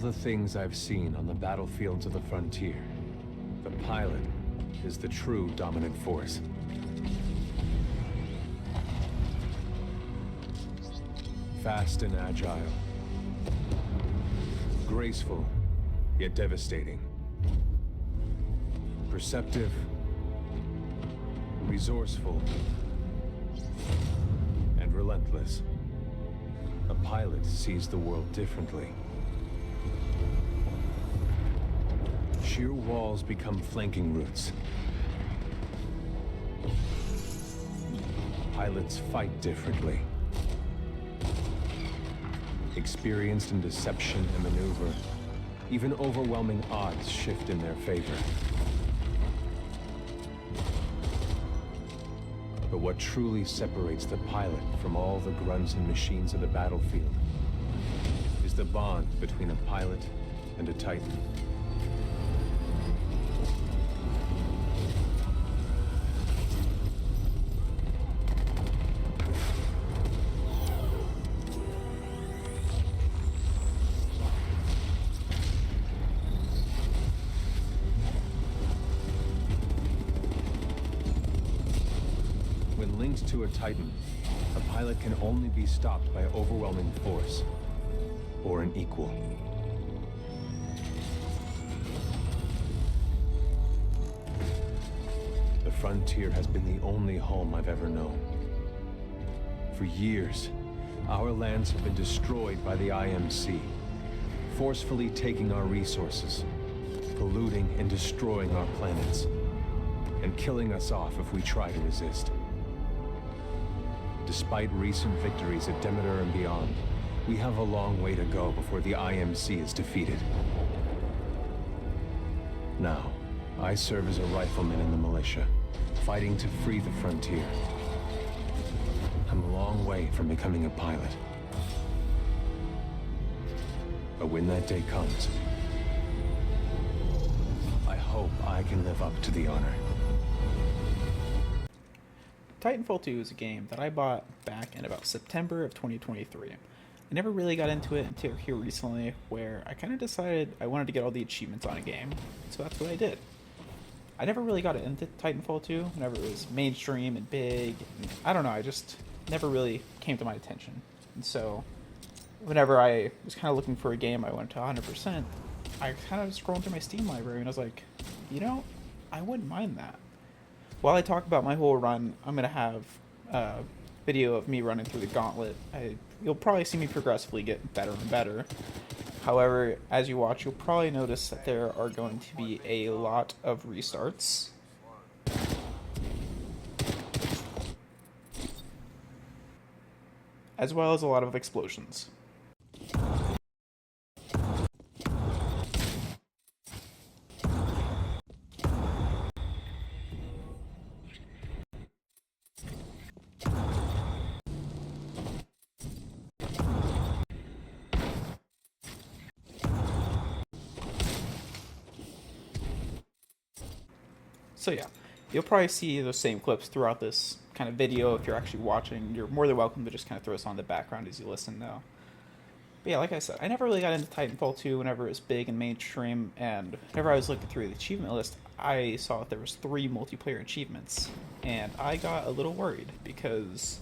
the things I've seen on the battlefields of the frontier, the pilot is the true dominant force. Fast and agile. Graceful, yet devastating. Perceptive, resourceful, and relentless. A pilot sees the world differently. Sheer walls become flanking routes. Pilots fight differently. Experienced in deception and maneuver, even overwhelming odds shift in their favor. But what truly separates the pilot from all the grunts and machines of the battlefield is the bond between a pilot and a Titan. When linked to a Titan, a pilot can only be stopped by overwhelming force, or an equal. The frontier has been the only home I've ever known. For years, our lands have been destroyed by the IMC, forcefully taking our resources, polluting and destroying our planets, and killing us off if we try to resist. Despite recent victories at Demeter and beyond, we have a long way to go before the IMC is defeated. Now, I serve as a rifleman in the militia, fighting to free the frontier. I'm a long way from becoming a pilot. But when that day comes, I hope I can live up to the honor. Titanfall 2 is a game that I bought back in about September of 2023. I never really got into it until here recently, where I kind of decided I wanted to get all the achievements on a game, so that's what I did. I never really got into Titanfall 2 whenever it was mainstream and big, and I don't know, I just never really came to my attention. And so, whenever I was kind of looking for a game I wanted to 100%, I kind of scrolled through my Steam library and I was like, you know, I wouldn't mind that. While I talk about my whole run, I'm going to have a video of me running through the gauntlet. You'll probably see me progressively get better and better. However, as you watch, you'll probably notice that there are going to be a lot of restarts. As well as a lot of explosions. So yeah, you'll probably see those same clips throughout this kind of video. If you're actually watching, you're more than welcome to just kind of throw us on the background as you listen though. But yeah, like I said, I never really got into Titanfall 2 whenever it was big and mainstream, and whenever I was looking through the achievement list, I saw that there was 3 multiplayer achievements, and I got a little worried because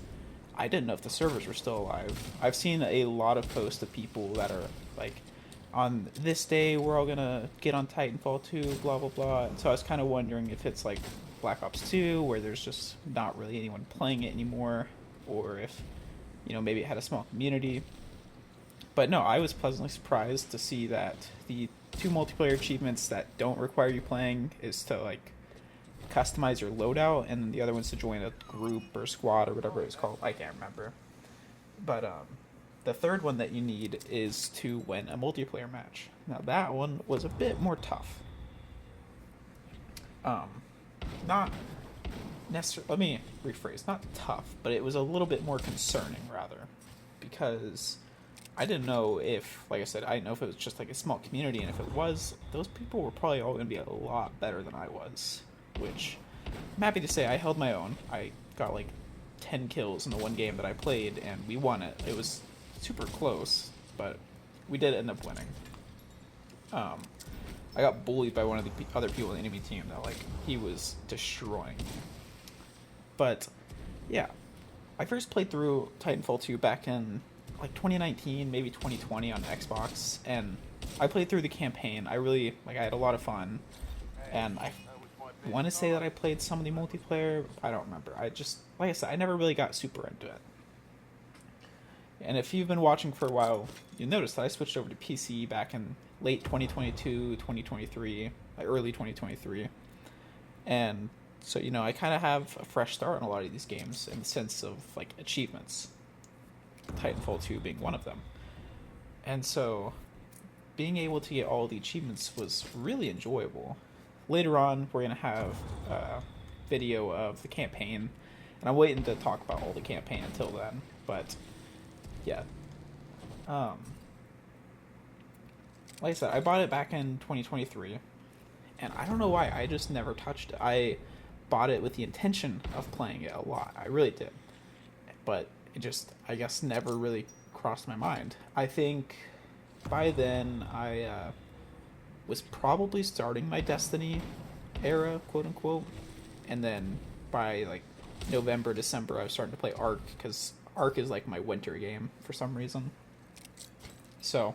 I didn't know if the servers were still alive. I've seen a lot of posts of people that are like, on this day we're all gonna get on Titanfall 2, blah blah blah. And so I was kind of wondering if it's like Black Ops 2, where there's just not really anyone playing it anymore, or if, you know, maybe it had a small community. But no, I was pleasantly surprised to see that the 2 multiplayer achievements that don't require you playing is to like customize your loadout, and then the other one's to join a group or squad or whatever it's called. I can't remember. But the third one that you need is to win a multiplayer match. Now that one was a bit more tough. Not necessarily, let me rephrase, not tough, but it was a little bit more concerning rather, because I didn't know if, like I said, I didn't know if it was just like a small community, and if it was, those people were probably all going to be a lot better than I was, which I'm happy to say I held my own. I got like 10 kills in the one game that I played, and we won it. It was super close, but we did end up winning. I got bullied by one of the other people in the enemy team that, like, he was destroying. But, yeah. I first played through Titanfall 2 back in, like, 2019, maybe 2020 on Xbox, and I played through the campaign. I had a lot of fun, and I want to say that I played some of the multiplayer. I don't remember. Like I said, I never really got super into it. And if you've been watching for a while, you'll notice that I switched over to PC back in late 2022, 2023, like early 2023. And so, I kind of have a fresh start on a lot of these games in the sense of, like, achievements. Titanfall 2 being one of them. And so, being able to get all the achievements was really enjoyable. Later on, we're going to have a video of the campaign. And I'm waiting to talk about all the campaign until then. But, yeah. Like I said, I bought it back in 2023, and I don't know why, I just never touched it. I bought it with the intention of playing it a lot. I really did. But it just, I guess, never really crossed my mind. I think by then I was probably starting my Destiny era, quote-unquote, and then by, like, November, December, I was starting to play Ark, because Ark is, like, my winter game for some reason. So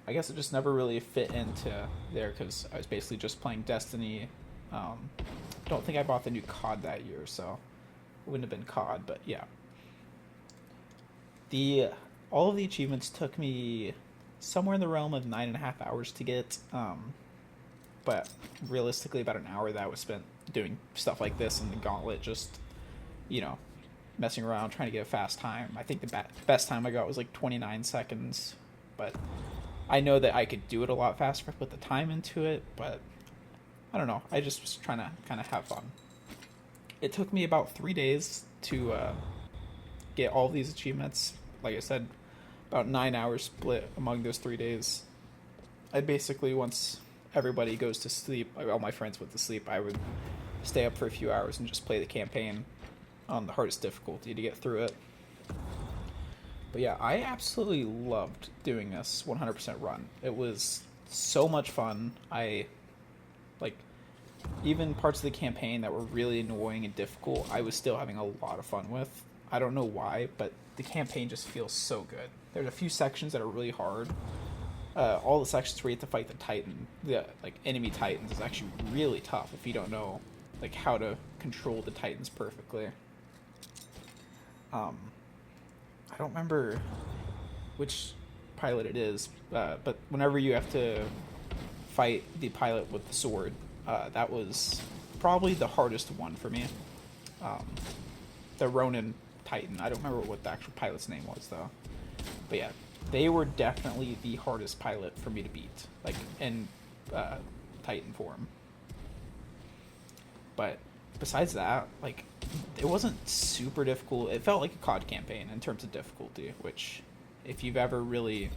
I guess it just never really fit into there because I was basically just playing Destiny. Don't think I bought the new COD that year, so it wouldn't have been COD, but yeah. All of the achievements took me somewhere in the realm of 9.5 hours to get, but realistically about an hour that was spent doing stuff like this in the gauntlet, just, messing around, trying to get a fast time. I think the best time I got was like 29 seconds, but I know that I could do it a lot faster if I put the time into it, but I don't know. I just was trying to kind of have fun. It took me about 3 days to get all these achievements. Like I said, about 9 hours split among those 3 days. I basically, once everybody goes to sleep, like all my friends went to sleep, I would stay up for a few hours and just play the campaign on the hardest difficulty to get through it. But yeah, I absolutely loved doing this 100% run. It was so much fun. Even parts of the campaign that were really annoying and difficult, I was still having a lot of fun with. I don't know why, but the campaign just feels so good. There's a few sections that are really hard. All the sections where you have to fight the Titan, the enemy Titans, is actually really tough if you don't know how to control the Titans perfectly. I don't remember which pilot it is, but whenever you have to fight the pilot with the sword, that was probably the hardest one for me. The Ronin Titan. I don't remember what the actual pilot's name was, though. But yeah, they were definitely the hardest pilot for me to beat, in Titan form. But besides that, it wasn't super difficult. It felt like a COD campaign in terms of difficulty, which, if you've ever really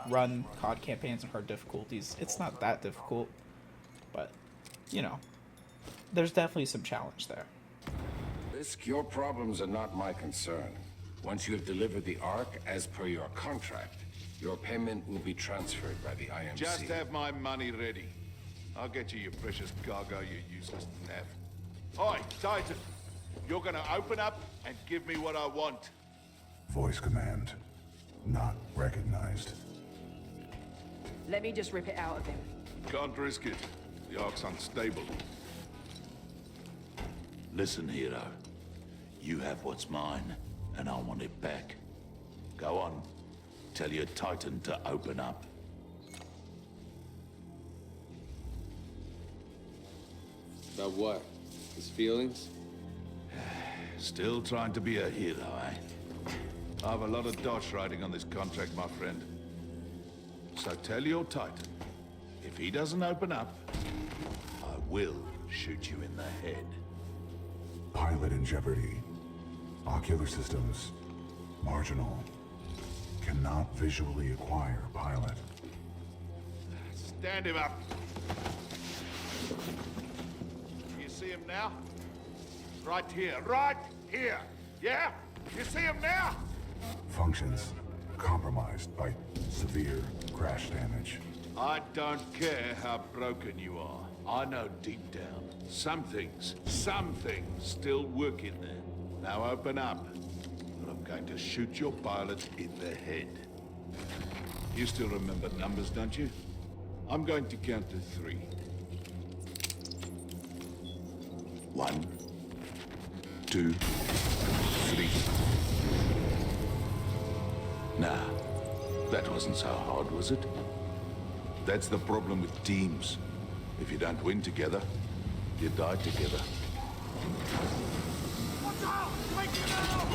run COD campaigns on hard difficulties, it's not that difficult. But, there's definitely some challenge there. Risk, your problems are not my concern. Once you have delivered the Ark as per your contract, your payment will be transferred by the IMC. Just have my money ready. I'll get you your precious cargo, you useless naff. Oi, Titan! You're gonna open up and give me what I want. Voice command. Not recognized. Let me just rip it out of him. Can't risk it. The Ark's unstable. Listen, hero. You have what's mine, and I want it back. Go on. Tell your Titan to open up. About what? His feelings? Still trying to be a hero, eh? I have a lot of dosh riding on this contract, my friend. So tell your Titan, if he doesn't open up, I will shoot you in the head. Pilot in jeopardy. Ocular systems. Marginal. Cannot visually acquire pilot. Stand him up. You see him now? Right here, right here. Yeah? You see him now? Functions compromised by severe crash damage. I don't care how broken you are. I know deep down, some things still work in there. Now open up, and I'm going to shoot your pilot in the head. You still remember numbers, don't you? I'm going to count to 3. 1, 2, 3. Nah, that wasn't so hard, was it? That's the problem with teams. If you don't win together, you die together. Watch out! Take him out!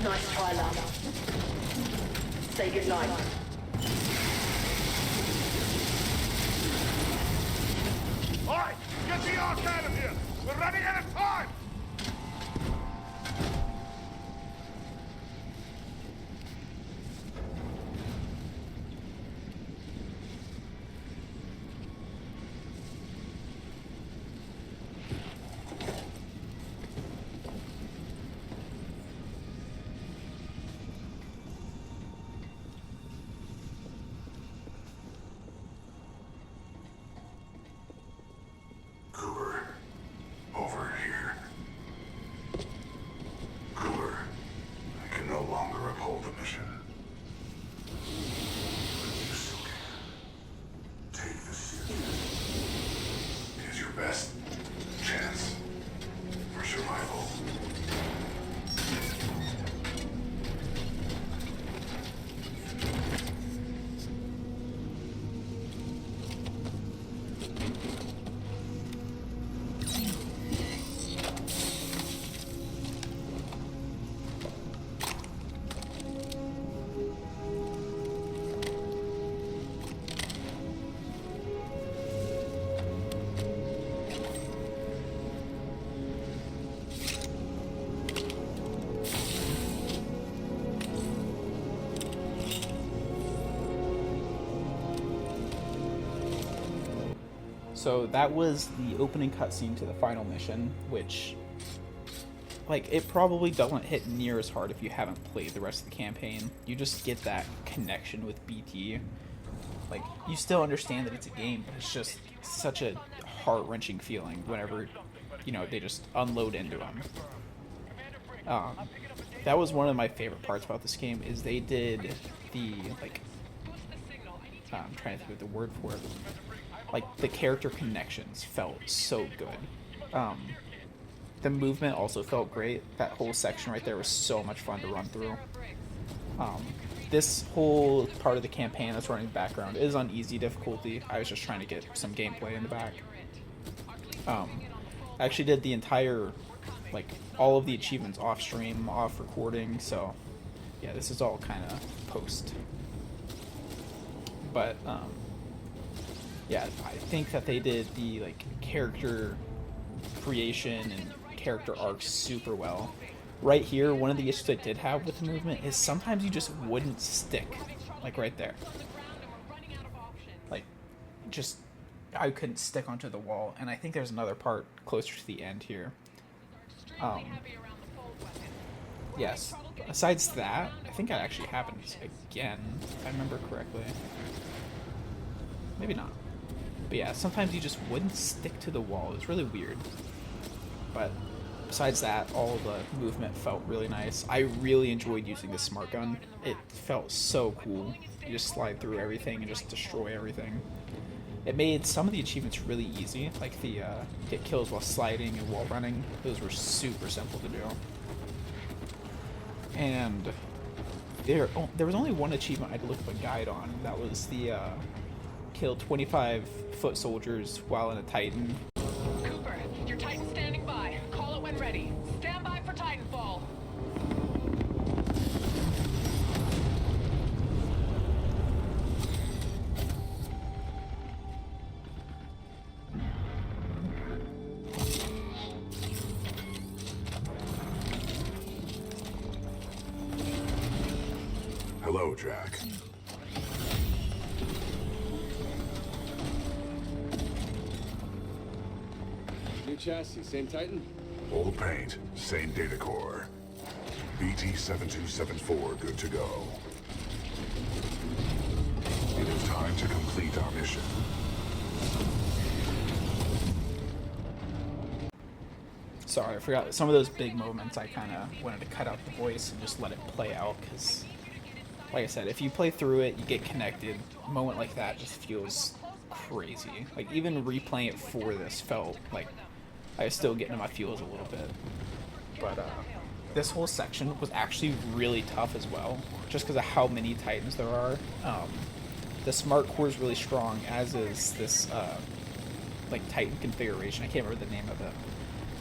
Nice try, love. Say goodnight. All right, get the ark out of here! We're running out of time! Cooper, over here. Cooper, I can no longer uphold the mission. But you still can. Take the suit. It is your best chance for survival. So that was the opening cutscene to the final mission, which, like, it probably doesn't hit near as hard if you haven't played the rest of the campaign. You just get that connection with BT. Like, you still understand that it's a game, but it's just such a heart-wrenching feeling whenever, you know, they just unload into them. That was one of my favorite parts about this game, is they did the, like, I'm trying to think of the word for it. Like, the character connections felt so good. The movement also felt great. That whole section right there was so much fun to run through. This whole part of the campaign that's running in the background is on easy difficulty. I was just trying to get some gameplay in the back. I actually did the entire, like, all of the achievements off stream, off recording, so yeah, this is all kind of post. But, yeah, I think that they did the, like, character creation and character arcs super well. Right here, one of the issues I did have with the movement is sometimes you just wouldn't stick, like right there. Like, just, I couldn't stick onto the wall, and I think there's another part closer to the end here. Yes, besides that, I think that actually happens again, if I remember correctly. Maybe not. But yeah, sometimes you just wouldn't stick to the wall. It was really weird. But besides that, all the movement felt really nice. I really enjoyed using the smart gun. It felt so cool. You just slide through everything and just destroy everything. It made some of the achievements really easy, like the get kills while sliding and wall running. Those were super simple to do. And there was only one achievement I had to look up a guide on. That was the kill 25 foot soldiers while in a Titan. Cooper, your Titan's standing by. Call it when ready. Stand by for Titanfall. Hello, Jack. New chassis, same Titan? Old paint, same data core. BT-7274 good to go. It is time to complete our mission. Sorry, I forgot some of those big moments. I kind of wanted to cut out the voice and just let it play out because, like I said, if you play through it, you get connected. A moment like that just feels crazy. Like, even replaying it for this felt like I was still getting in my feels a little bit. But this whole section was actually really tough as well, just because of how many Titans there are. The smart core is really strong, as is this like Titan configuration. I can't remember the name of it.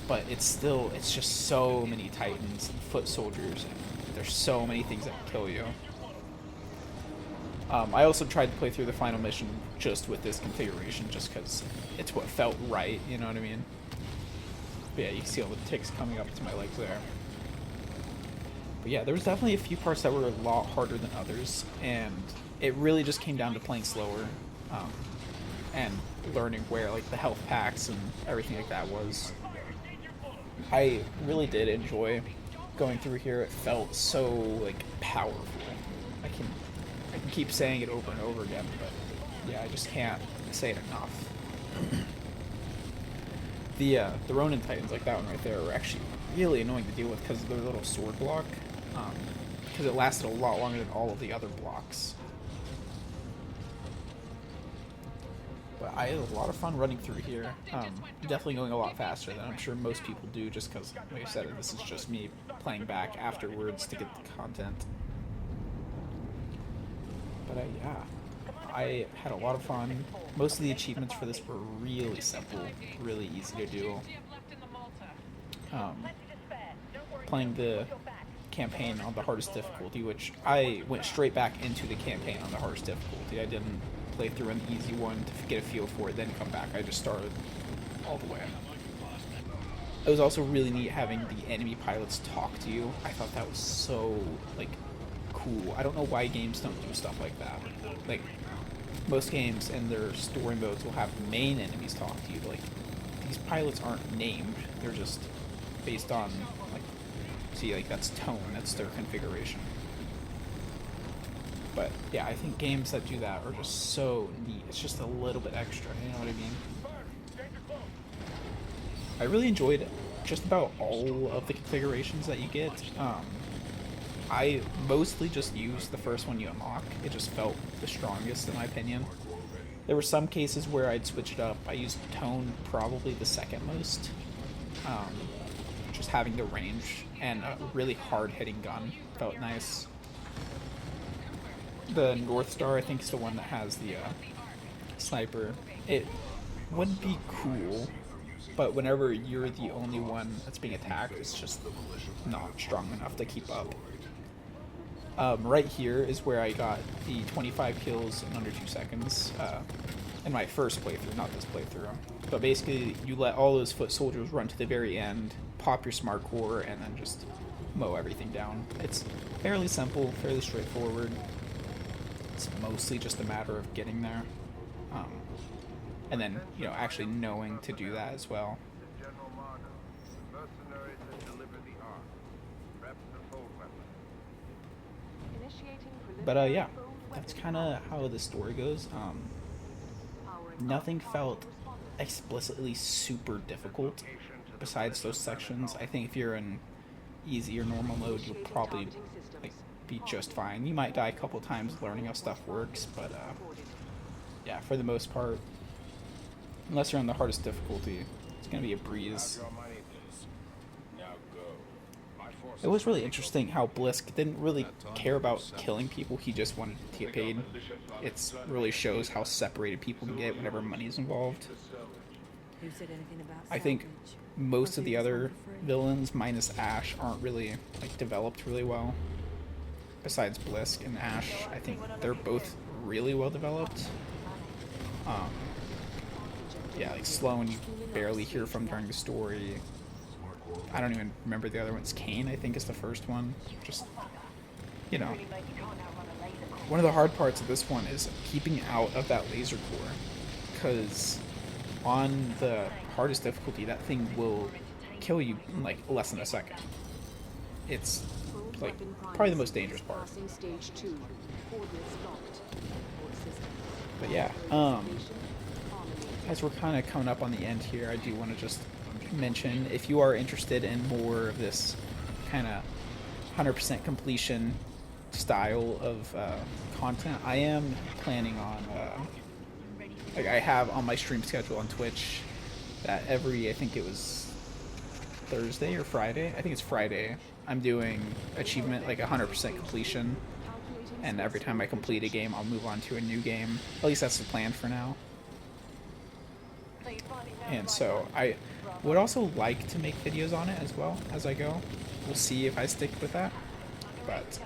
But it's just so many Titans and foot soldiers, and there's so many things that can kill you. I also tried to play through the final mission just with this configuration, just because it's what felt right, you know what I mean? But yeah, you can see all the ticks coming up to my legs there. But yeah, there was definitely a few parts that were a lot harder than others, and it really just came down to playing slower, and learning where like the health packs and everything like that was. I really did enjoy going through here. It felt so like powerful. I can keep saying it over and over again, but yeah, I just can't say it enough. The Ronin Titans, like that one right there, were actually really annoying to deal with because of their little sword block. Because it lasted a lot longer than all of the other blocks. But I had a lot of fun running through here. Definitely going a lot faster than I'm sure most people do, just because, like I said, this is just me playing back afterwards to get the content. But yeah, I had a lot of fun. Most of the achievements for this were really simple, really easy to do. Playing the campaign on the hardest difficulty, which I went straight back into the campaign on the hardest difficulty. I didn't play through an easy one to get a feel for it, then come back. I just started all the way. It was also really neat having the enemy pilots talk to you. I thought that was so, like, cool. I don't know why games don't do stuff like that. Like, most games in their story modes will have the main enemies talk to you. Like, these pilots aren't named. They're just based on, like, see, like, that's tone. That's their configuration. But yeah, I think games that do that are just so neat. It's just a little bit extra, you know what I mean? I really enjoyed just about all of the configurations that you get. I mostly just used the first one you unlock. It just felt the strongest in my opinion. There were some cases where I'd switch it up. I used tone probably the second most. Just having the range and a really hard-hitting gun felt nice. The North Star, I think, is the one that has the sniper. It would be cool, but whenever you're the only one that's being attacked, it's just not strong enough to keep up. Right here is where I got the 25 kills in under 2 seconds in my first playthrough, not this playthrough. But basically, you let all those foot soldiers run to the very end, pop your smart core, and then just mow everything down. It's fairly simple, fairly straightforward. It's mostly just a matter of getting there. And then, you know, actually knowing to do that as well. But yeah, that's kind of how the story goes. Nothing felt explicitly super difficult besides those sections. I think if you're in easy or normal mode, you'll probably be just fine. You might die a couple times learning how stuff works, but yeah, for the most part, unless you're on the hardest difficulty, it's gonna be a breeze. It was really interesting how Blisk didn't really care about killing people, he just wanted to get paid. It really shows how separated people can get whenever money's involved. I think most of the other villains, minus Ash, aren't really like developed really well. Besides Blisk and Ash, I think they're both really well developed. Yeah, like Sloane, you barely hear from during the story. I don't even remember the other ones. Kane, I think, is the first one. Just you know, one of the hard parts of this one is keeping out of that laser core, because on the hardest difficulty, that thing will kill you in like less than a second. It's like probably the most dangerous part. But yeah, as we're kind of coming up on the end here, I do want to just mention, if you are interested in more of this kind of 100% completion style of content, I am planning on, like I have on my stream schedule on Twitch, that every, I think it was Thursday or Friday, I think it's Friday, I'm doing achievement, like 100% completion, and every time I complete a game, I'll move on to a new game. At least that's the plan for now. And so I would also like to make videos on it as well as I go. We'll see if I stick with that. But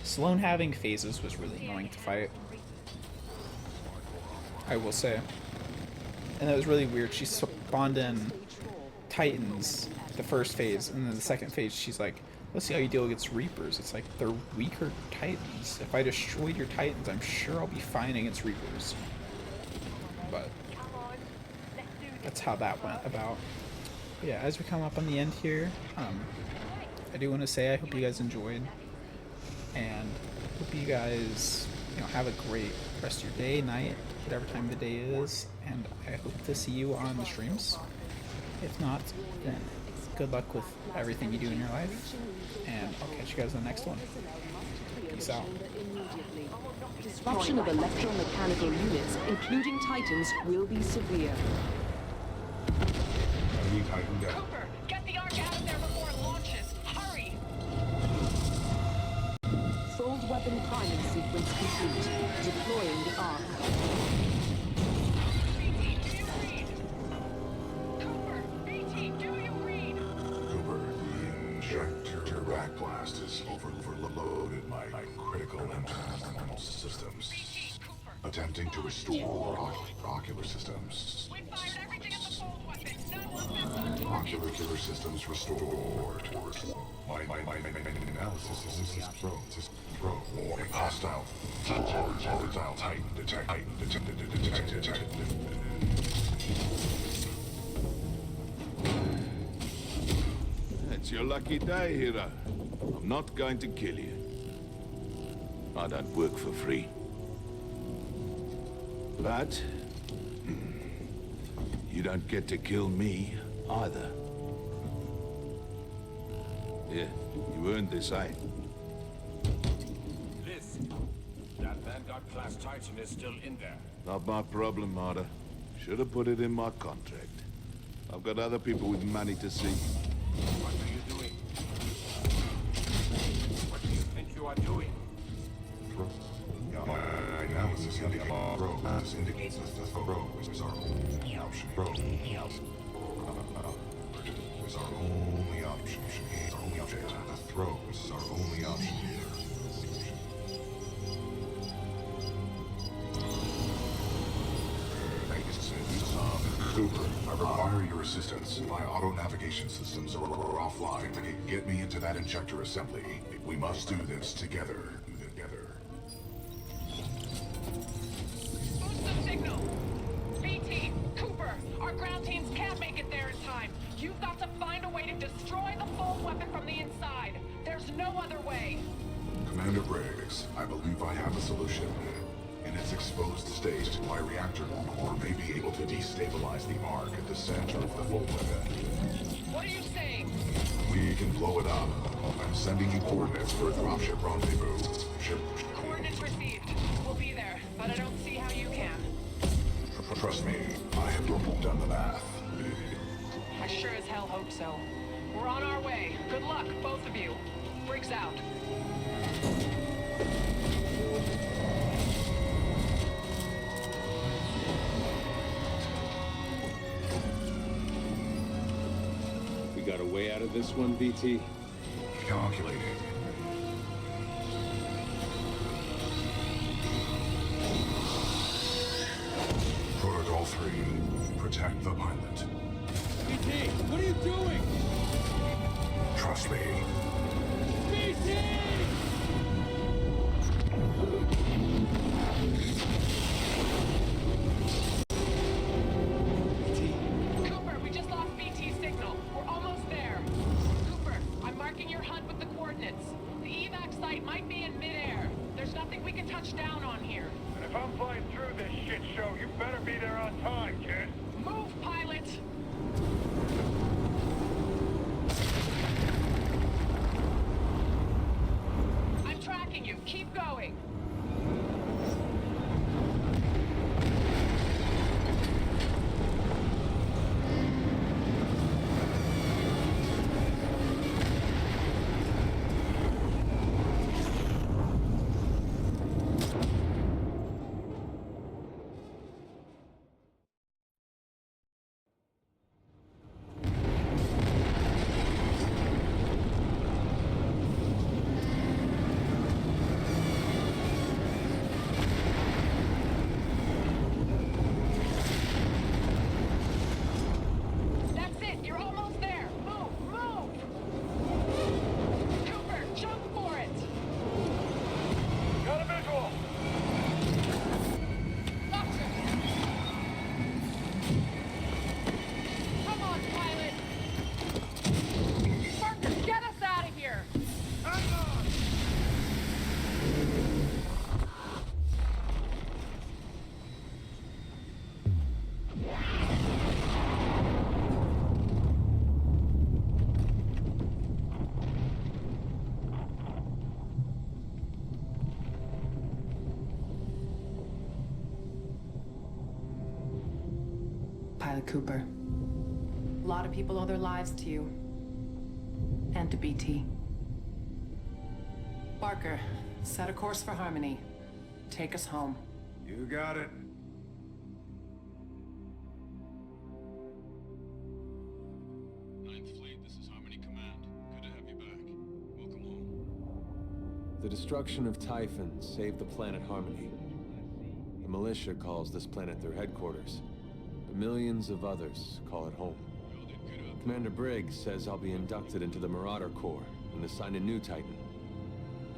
Sloane having phases was really annoying to fight, I will say. And that was really weird. She spawned in Titans the first phase, and then the second phase she's like, let's see how you deal against Reapers. It's like, they're weaker Titans. If I destroyed your Titans, I'm sure I'll be fine against Reapers. But that's how that went about. But yeah, as we come up on the end here, I do want to say I hope you guys enjoyed, and hope you guys, you know, have a great rest of your day, night, whatever time of the day it is, and I hope to see you on the streams. If not, then good luck with everything you do in your life, and I'll catch you guys in the next one. Peace out. Disruption of electromechanical units, including Titans, will be severe. Enemy Titan down. Cooper, get the Ark out of there before it launches. Hurry! Fold weapon priming sequence complete. Deploying the Ark. BT, do you read? Cooper, BT, do you read? Cooper, the injector rack blast is overloaded my critical internal systems. BT, Cooper. Attempting to restore ocular systems. We fired everything at the fold weapon. None of this on target. Ocular systems restored. My analysis is pro. Hostile Titan detected. It's your lucky day, hero. I'm not going to kill you. I don't work for free. But you don't get to kill me either. Yeah, you earned this, eh? Listen, that Vanguard-class Titan is still in there. Not my problem, Marta. Should have put it in my contract. I've got other people with money to see. What are you doing? What do you think you are doing? My analysis indicates that the throw is our only option. Is our only option. The throw is our only option here. Cooper, I require your assistance. My auto-navigation systems are offline. Get me into that injector assembly. We must do this together. Boost the signal. BT, Cooper, our ground teams can't make it there in time. You've got to find a way to destroy the fold weapon from the inside. There's no other way. Commander Briggs, I believe I have a solution. In its exposed state, my reactor core may be able to destabilize the Ark at the center of the fold weapon. What are you saying? We can blow it up. I'm sending you coordinates for a dropship rendezvous. Coordinates received. We'll be there, but I don't see how you can. Trust me, I have done the math. I sure as hell hope so. We're on our way. Good luck, both of you. Briggs out. We got a way out of this one, BT? Calculating. Protocol 3. Protect the pilot. BT, what are you doing? Trust me. BT! nothing we can touch down on here. And if I'm flying through this shit show, you better be there on time, kid. Move, pilot! I'm tracking you. Keep going. That's it. You're almost there. Move, move! Cooper, jump for it! Got a visual! Gotcha! Come on, pilot! Parker, get us out of here! Hang on! Pilot Cooper. A lot of people owe their lives to you. And to BT. Barker, set a course for Harmony. Take us home. You got it. Ninth Fleet, this is Harmony Command. Good to have you back. Welcome home. The destruction of Typhon saved the planet Harmony. The militia calls this planet their headquarters, but millions of others call it home. We all did good up. Commander Briggs says I'll be inducted into the Marauder Corps and assigned a new Titan.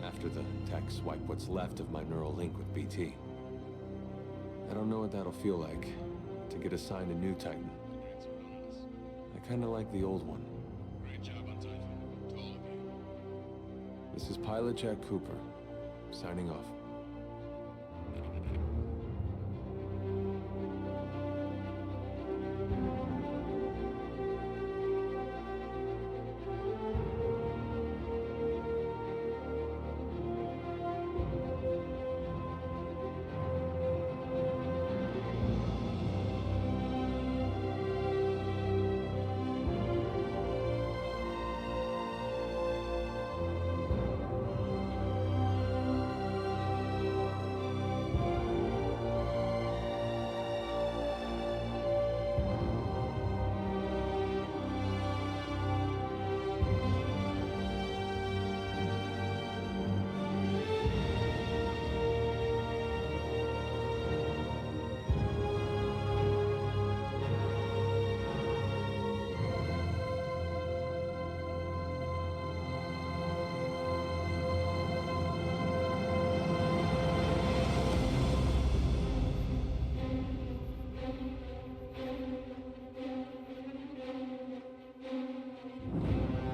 After the techs wipe what's left of my neural link with BT. I don't know what that'll feel like, to get assigned a new Titan. Grades are on us. I kinda like the old one. Great job on Titanfall. To all of you. This is Pilot Jack Cooper, signing off.